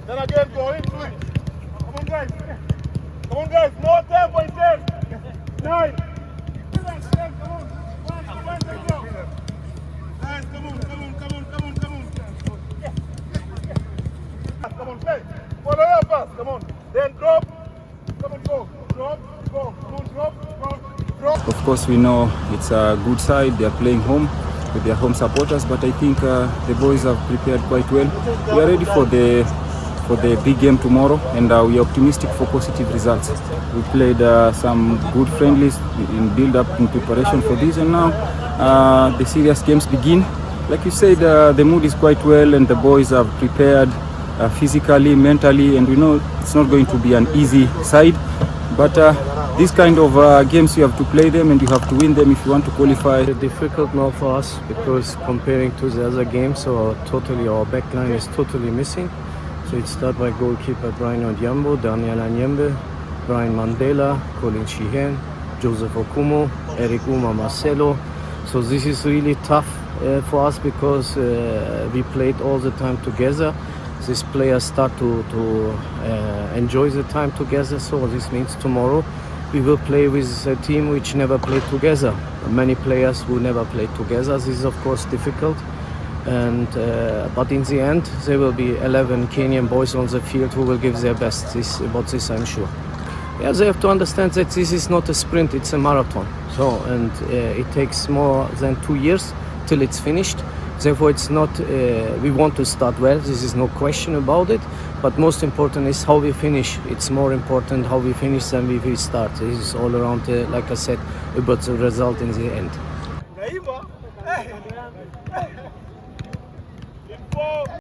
Then again, go into it. Come on, guys. Come on, guys. More tempo in 10. 9. Come on. One, let's go. Guys, come on. Come on, play. Follow your pass. Come on. Then drop. Come on, go. Drop, go. Come on, drop. Of course, we know it's a good side. They are playing home with their home supporters, but I think the boys have prepared quite well. We are ready for the big game tomorrow, and we are optimistic for positive results. We played some good friendlies in build-up in preparation for this, and now the serious games begin. Like you said, the mood is quite well, and the boys have prepared physically, mentally, and we know it's not going to be an easy side, but these kind of games, you have to play them and you have to win them if you want to qualify. It's difficult now for us because comparing to the other games, so our back line is totally missing. So it starts by goalkeeper Brian Odiambo, Daniel Anyembe, Brian Mandela, Colin Sheehan, Joseph Okumo, Eric Uma Marcelo. So this is really tough for us because we played all the time together. These players start to enjoy the time together. So this means tomorrow we will play with a team which never played together. Many players who never played together. This is of course difficult. And but in the end, there will be 11 Kenyan boys on the field who will give their best. About this, I'm sure. Yeah, they have to understand that this is not a sprint; it's a marathon. So, and it takes more than 2 years till it's finished. Therefore, it's not. We want to start well. This is no question about it. But most important is how we finish. It's more important how we finish than we start. This is all around, like I said, about the result in the end.